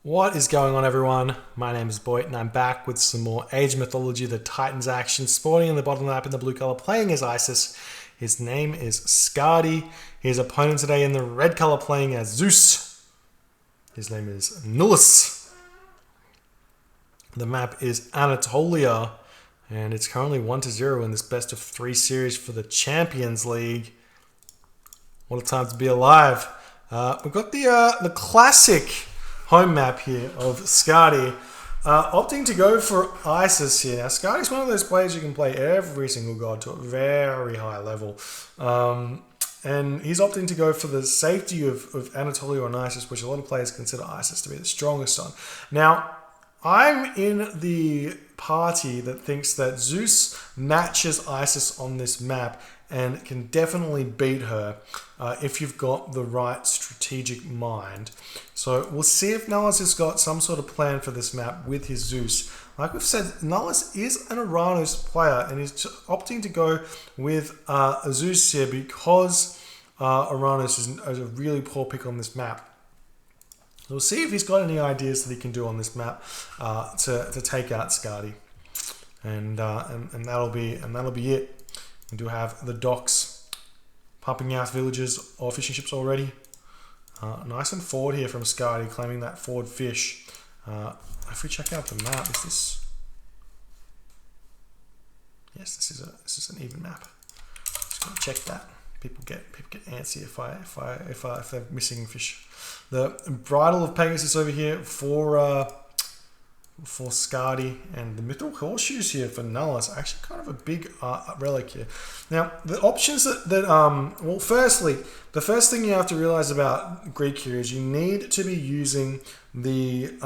What is going on, everyone? My name is Boyd and I'm back with some more Age Mythology, the Titans action, sporting in the bottom lap in the blue color, playing as Isis. His name is Skady. His opponent today in the red color, playing as Zeus. His name is Nullus. The map is Anatolia, and it's currently 1-0 in this best of 3 series for the Champions League. What a time to be alive. We've got the classic home map here of Skady, opting to go for Isis here. Now, Skady's one of those players you can play every single god to a very high level. And he's opting to go for the safety of Anatolia on Isis, which a lot of players consider Isis to be the strongest on. Now, I'm in the party that thinks that Zeus matches Isis on this map and can definitely beat her if you've got the right strategic mind. So we'll see if Nullus has got some sort of plan for this map with his Zeus. Like we've said, Nullus is an Uranus player and he's opting to go with Zeus here because Uranus is a really poor pick on this map. We'll see if he's got any ideas that he can do on this map to take out Skady, and that'll be it. We do have the docks pumping out villages or fishing ships already. Nice and forward here from Skady, claiming that forward fish. If we check out the map, is this? Yes, this is an even map. Just gonna check that. People get antsy if they're missing fish. The bridle of Pegasus over here for Skady, and the mythical horseshoes here for Nullus. Actually, kind of a big relic here. Now, the options well, firstly, the first thing you have to realize about Greek here is you need to be using the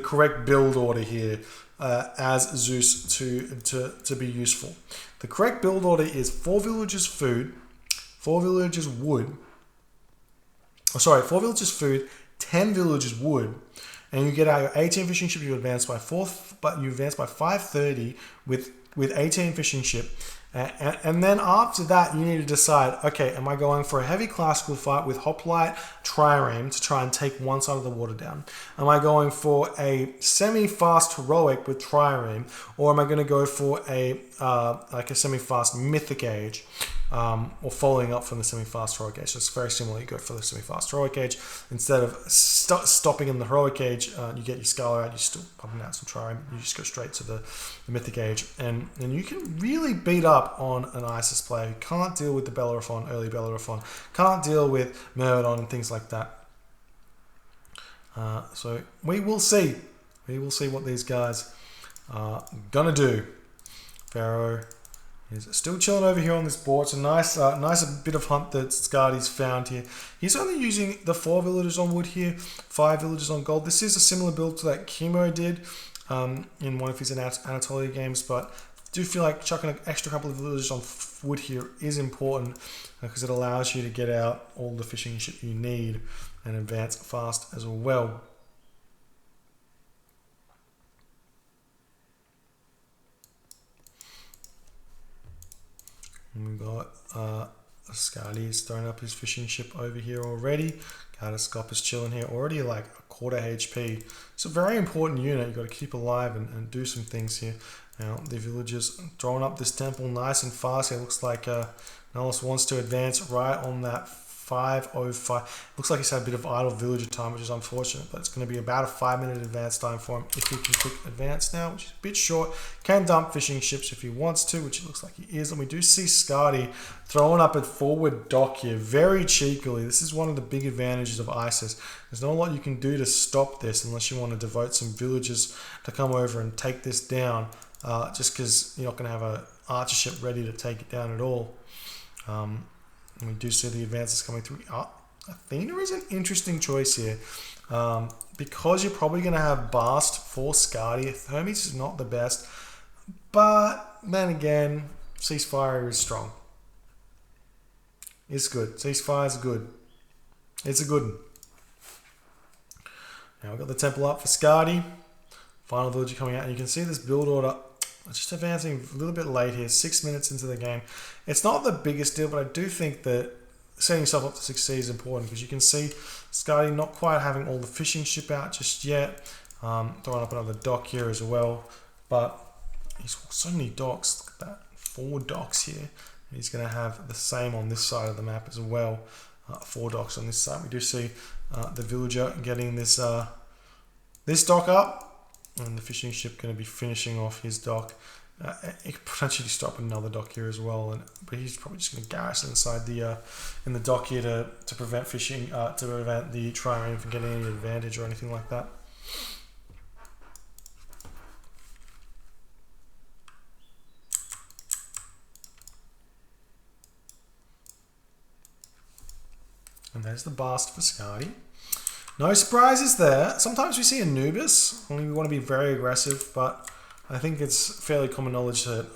correct build order here as Zeus to be useful. The correct build order is 4 villages food, 4 villages wood. 4 villages food, 10 villages wood, and you get out your 18 fishing ship. You advance by 530 with 18 fishing ship, and then after that you need to decide, okay, am I going for a heavy classical fight with hoplite trireme to try and take one side of the water down? Am I going for a semi-fast heroic with trireme, or am I going to go for a like a semi-fast mythic age? Or following up from the semi-fast heroic age. So it's very similar. You go for the semi-fast heroic age. Instead of stopping in the heroic age, you get your Scala out, you're still pumping out some trireme, you just go straight to the mythic age. And you can really beat up on an Isis player who can't deal with the Bellerophon, early Bellerophon, can't deal with Myrmidon and things like that. So we will see. We will see what these guys are going to do. Pharaoh is still chilling over here on this board. It's a nice bit of hunt that Skady's found here. He's only using the 4 villages on wood here, 5 villages on gold. This is a similar build to that Chemo did in one of his Anatolia games, but I do feel like chucking an extra couple of villages on wood here is important because it allows you to get out all the fishing ship you need and advance fast as well. And we've got Skady's throwing up his fishing ship over here already. Catoscop is chilling here, already like a quarter HP. It's a very important unit. You've got to keep alive and do some things here. Now, the villagers throwing up this temple nice and fast. It looks like Nullus wants to advance right on that 5:05. Looks like he's had a bit of idle villager time, which is unfortunate, but it's going to be about a 5-minute advance time for him if he can click advance now, which is a bit short. Can dump fishing ships if he wants to, which it looks like he is. And we do see Skady throwing up a forward dock here very cheekily. This is one of the big advantages of Isis. There's not a lot you can do to stop this unless you want to devote some villagers to come over and take this down, just because you're not going to have an archer ship ready to take it down at all. And we do see the advances coming through. Athena is an interesting choice here. Because you're probably going to have Bast for Skady. Hermes is not the best. But then again, Ceasefire is strong. It's good. Ceasefire is good. It's a good one. Now we've got the temple up for Skady. Final villager coming out. And you can see this build order just advancing a little bit late here, 6 minutes into the game. It's not the biggest deal, but I do think that setting yourself up to succeed is important, because you can see Skady not quite having all the fishing ship out just yet. Throwing up another dock here as well, but he's got so many docks. Look at that, 4 docks here. He's going to have the same on this side of the map as well. 4 docks on this side. We do see the villager getting this this dock up, and the fishing ship going to be finishing off his dock. He could potentially stop another dock here as well, but he's probably just going to garrison inside the in the dock here to prevent fishing, to prevent the trireme from getting any advantage or anything like that. And there's the bast for Skady. No surprises there. Sometimes we see Anubis when we want to be very aggressive, but I think it's fairly common knowledge that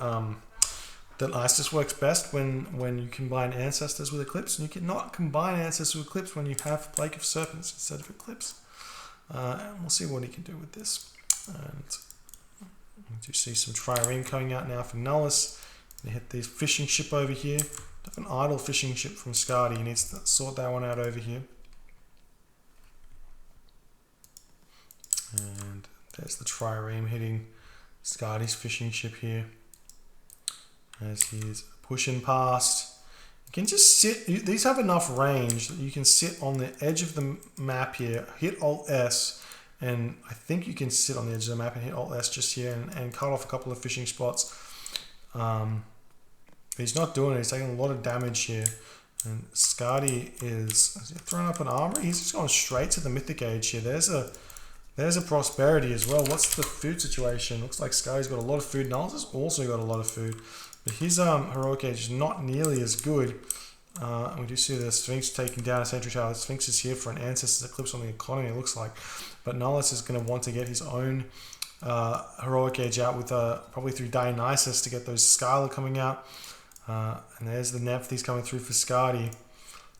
that Isis works best when you combine Ancestors with Eclipse, and you cannot combine Ancestors with Eclipse when you have Plague of Serpents instead of Eclipse. And we'll see what he can do with this. And we do see some trireme coming out now for Nullus. They hit this fishing ship over here. An idle fishing ship from Skady. He needs to sort that one out over here. And there's the trireme hitting Skady's fishing ship here as he's pushing past. You can just sit. These have enough range that you can sit on the edge of the map here, hit Alt S, and I think you can sit on the edge of the map and hit Alt S just here and cut off a couple of fishing spots. He's not doing it. He's taking a lot of damage here. And Skady is he throwing up an armory? He's just going straight to the Mythic Age here. There's a prosperity as well. What's the food situation? Looks like Skady's got a lot of food. Nullus has also got a lot of food. But his Heroic Age is not nearly as good. And we do see the Sphinx taking down a Sentry Tower. The Sphinx is here for an Ancestors Eclipse on the economy, it looks like. But Nullus is going to want to get his own Heroic Age out with probably through Dionysus to get those Skylar coming out. And there's the Nephthys coming through for Skady.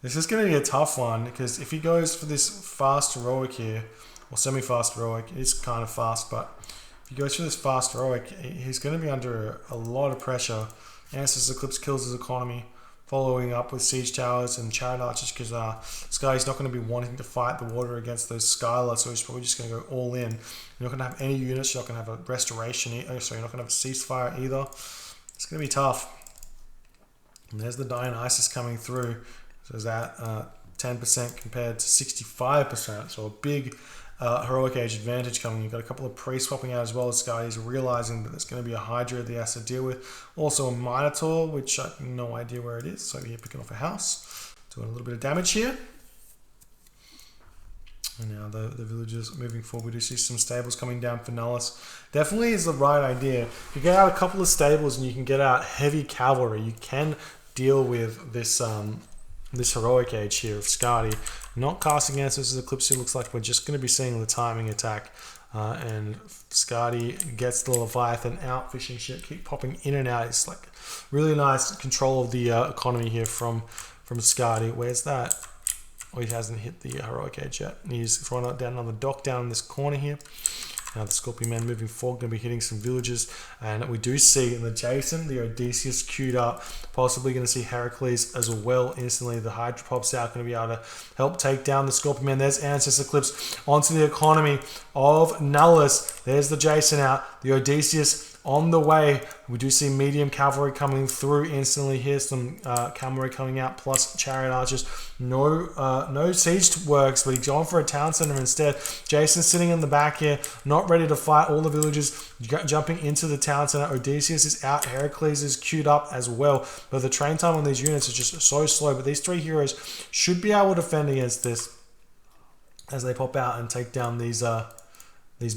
This is going to be a tough one, because if he goes for this fast heroic here, or semi-fast heroic, it's kind of fast, but if he goes for this fast heroic, he's going to be under a lot of pressure. Ancestors Eclipse kills his economy, following up with Siege Towers and Chariot Archers, because Skady's not going to be wanting to fight the water against those Skylar, so he's probably just going to go all in. You're not going to have any units, you're not going to have a restoration, so you're not going to have a ceasefire either. It's going to be tough. And there's the Dionysus coming through. So is that 10% compared to 65%. So a big Heroic Age advantage coming. You've got a couple of priests swapping out as well as Skady's realizing that there's going to be a Hydra that he has to deal with. Also a Minotaur, which I have no idea where it is. So here picking off a house. Doing a little bit of damage here. And now the villagers moving forward. We do see some stables coming down for Nullus. Definitely is the right idea. You get out a couple of stables and you can get out heavy cavalry. You can deal with this this Heroic Age here of Skady. Not casting Ancestors Eclipse, it looks like we're just going to be seeing the timing attack. And Skady gets the Leviathan out, fishing ship, keep popping in and out. It's like really nice control of the economy here from Skady. Where's that? Oh, he hasn't hit the Heroic Age yet. He's throwing it down on the dock down in this corner here. Now the Scorpion Man moving forward, going to be hitting some villages. And we do see in the Jason, the Odysseus queued up. Possibly going to see Heracles as well instantly. The Hydra pops out, going to be able to help take down the Scorpion Man. There's Ancestor Eclipse onto the economy of Nullus. There's the Jason out. The Odysseus on the way. We do see medium cavalry coming through instantly here. Some cavalry coming out plus chariot archers. No siege works, but he's going for a town center instead. Jason's sitting in the back here, not ready to fight. All the villagers jumping into the town center. Odysseus is out. Heracles is queued up as well. But the train time on these units is just so slow. But these three heroes should be able to defend against this as they pop out and take down these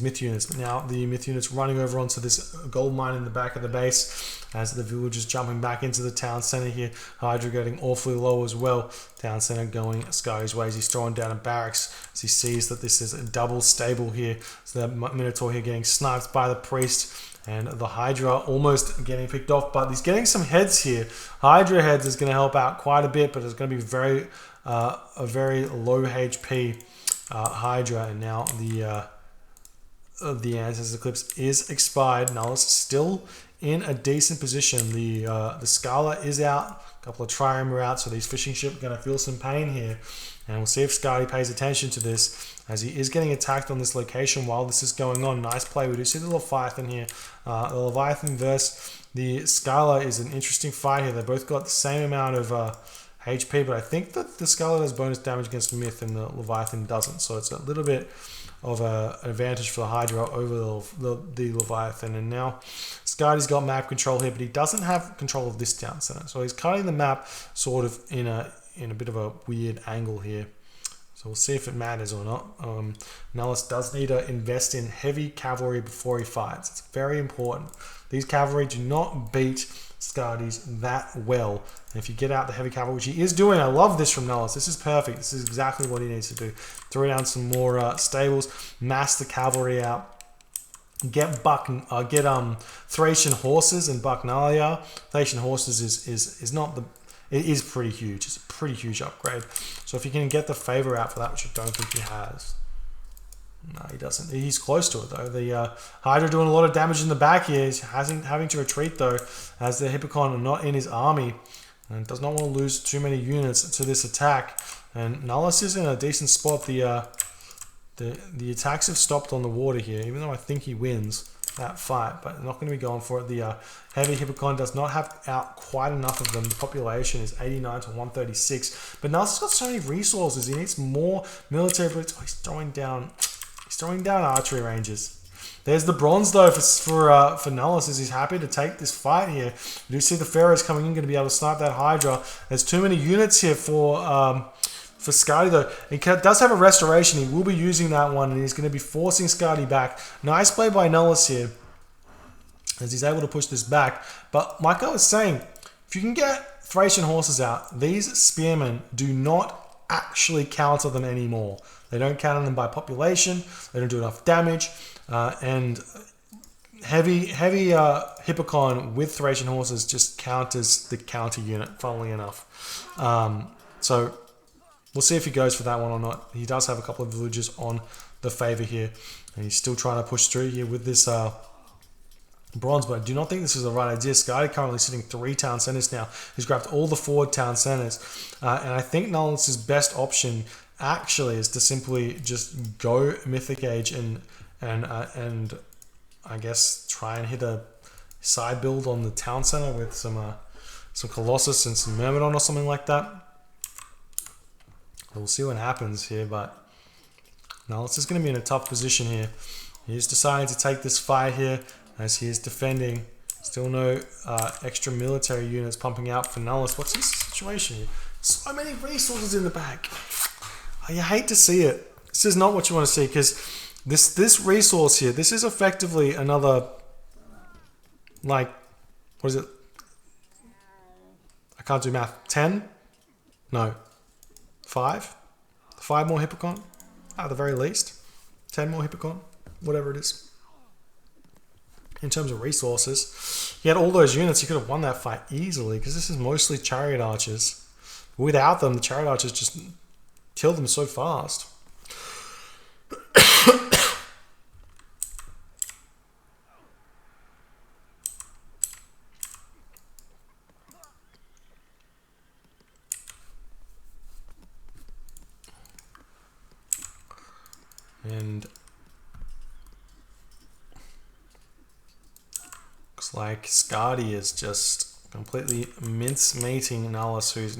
myth units. But now the myth units running over onto this gold mine in the back of the base as the villagers jumping back into the town center here. Hydra getting awfully low as well. Town center going Skady's ways. He's throwing down a barracks as he sees that this is a double stable here. So the Minotaur here getting sniped by the priest. And the Hydra almost getting picked off, but he's getting some heads here. Hydra heads is going to help out quite a bit, but it's going to be a very low HP Hydra. And now the Ancestors Eclipse is expired. Nullus still in a decent position. The Scala is out, a couple of Trireme are out, so these fishing ships are going to feel some pain here. And we'll see if Skady pays attention to this, as he is getting attacked on this location while this is going on. Nice play. We do see the Leviathan here. The Leviathan versus the Scala is an interesting fight here. They both got the same amount of HP, but I think that the Scala does bonus damage against Myth and the Leviathan doesn't. So it's a little bit of an advantage for the Hydra over the Leviathan. And now Skady's got map control here, but he doesn't have control of this town center. So he's cutting the map sort of in a bit of a weird angle here. So we'll see if it matters or not. Nullus does need to invest in heavy cavalry before he fights. It's very important. These cavalry do not beat Skady's that well. And if you get out the heavy cavalry, which he is doing, I love this from Nullus. This is perfect. This is exactly what he needs to do. Throw down some more stables, mass the cavalry out. Get Thracian horses and Bucknalia. Thracian horses is not the... It is pretty huge. It's a pretty huge upgrade. So if you can get the favor out for that, which I don't think he has. No, he doesn't. He's close to it, though. The Hydra doing a lot of damage in the back here. He's having to retreat, though, as the Hippocon are not in his army. And does not want to lose too many units to this attack. And Nullus is in a decent spot. The attacks have stopped on the water here, even though I think he wins that fight, but not going to be going for it. The heavy Hippocon does not have out quite enough of them. The population is 89 to 136, but Nullus has got so many resources. He needs more military blitz. Oh, he's throwing down archery ranges. There's the bronze though for Nullus, as he's happy to take this fight here. You do see the Pharaohs coming in, going to be able to snipe that Hydra. There's too many units here for Skady, though. He does have a restoration. He will be using that one, and he's going to be forcing Skady back. Nice play by Nullus here, as he's able to push this back. But like I was saying, if you can get Thracian horses out, these spearmen do not actually counter them anymore. They don't counter them by population. They don't do enough damage. And heavy Hippocon with Thracian horses just counters the counter unit, funnily enough. So we'll see if he goes for that one or not. He does have a couple of villages on the favor here, and he's still trying to push through here with this bronze, but I do not think this is the right idea. Skady currently sitting 3 town centers now. He's grabbed all the forward town centers, and I think Nullus's best option actually is to simply just go Mythic Age and I guess try and hit a side build on the town center with some Colossus and some Myrmidon or something like that. We'll see what happens here, but Nullus is going to be in a tough position here. He is deciding to take this fight here as he is defending. Still no extra military units pumping out for Nullus. What's his situation here? So many resources in the back. Oh, you hate to see it. This is not what you want to see, because this resource here, this is effectively another, like, what is it? I can't do math. 10? No. 5? 5 more Hippocon at the very least. 10 more Hippocon, whatever it is. In terms of resources, he had all those units. He could have won that fight easily, because this is mostly chariot archers. Without them, the chariot archers just kill them so fast. And looks like Skady is just completely mince-meating Nullus, who's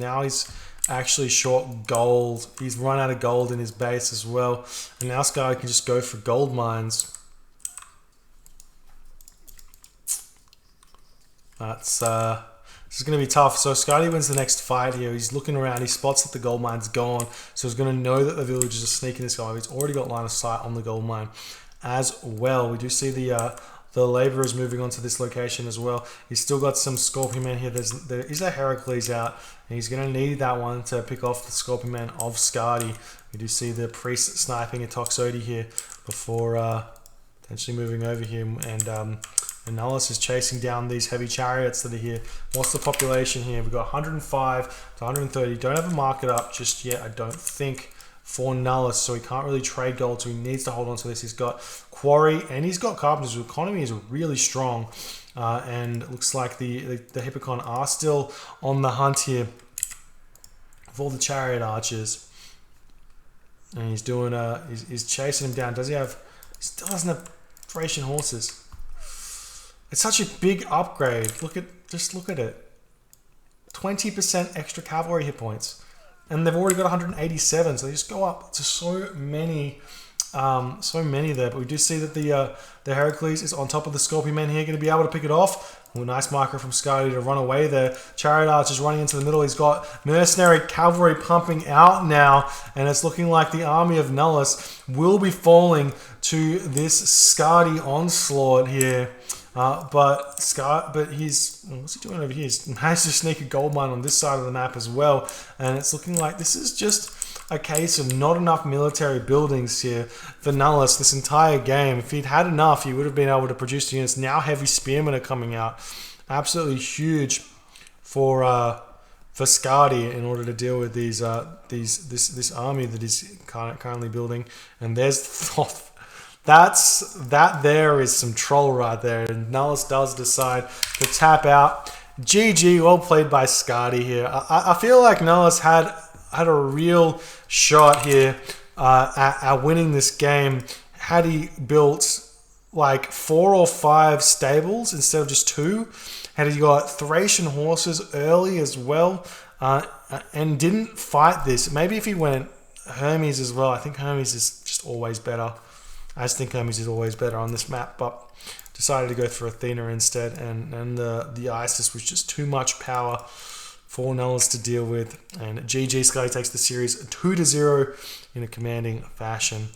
actually short gold. He's run out of gold in his base as well, and now Skady can just go for gold mines. This is going to be tough. So Skady wins the next fight here. He's looking around. He spots that the gold mine's gone. So he's going to know that the villagers are sneaking this guy. He's already got line of sight on the gold mine as well. We do see the laborers moving on to this location as well. He's still got some Scorpion Men here. There is a Heracles out, and he's going to need that one to pick off the Scorpion Men of Skady. We do see the priest sniping a Toxotes here before potentially moving over here, and Nullus is chasing down these heavy chariots that are here. What's the population here? We've got 105 to 130. Don't have a market up just yet, I don't think. for Nullus, so he can't really trade gold, so he needs to hold on to this. He's got Quarry and he's got Carpenter's economy is really strong, and it looks like the Hippocon are still on the hunt here for the Chariot Archers, and he's doing he's chasing him down. He still doesn't have Thracian horses. It's such a big upgrade. Just look at it. 20% extra cavalry hit points, and they've already got 187, so they just go up to so many there. But we do see that the Heracles is on top of the Scorpion Men here, going to be able to pick it off. Ooh, nice micro from Skady to run away there. Chariot Archer's running into the middle. He's got mercenary cavalry pumping out now, and it's looking like the army of Nullus will be falling to this Skady onslaught here. But he's, what's he doing over here? He's managed to sneak a gold mine on this side of the map as well, and it's looking like this is just a case of not enough military buildings here for Nullus this entire game. If he'd had enough, he would have been able to produce units. Now heavy spearmen are coming out, absolutely huge for Skady in order to deal with this army that he's currently building. And there's Thoth. That there is some troll right there, and Nullus does decide to tap out. GG, well played by Skady here. I feel like Nullus had a real shot here at winning this game had he built like 4 or 5 stables instead of just 2. Had he got Thracian horses early as well, and didn't fight this. Maybe if he went Hermes as well. I think Hermes is just always better. I just think Hermes is always better on this map, but decided to go for Athena instead, and the Isis was just too much power for Nullus to deal with. And GG, Skady takes the series 2-0 in a commanding fashion.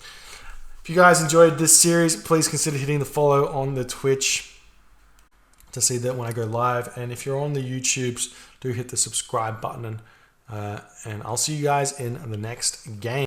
If you guys enjoyed this series, please consider hitting the follow on the Twitch to see that when I go live. And if you're on the YouTubes, do hit the subscribe button, and I'll see you guys in the next game.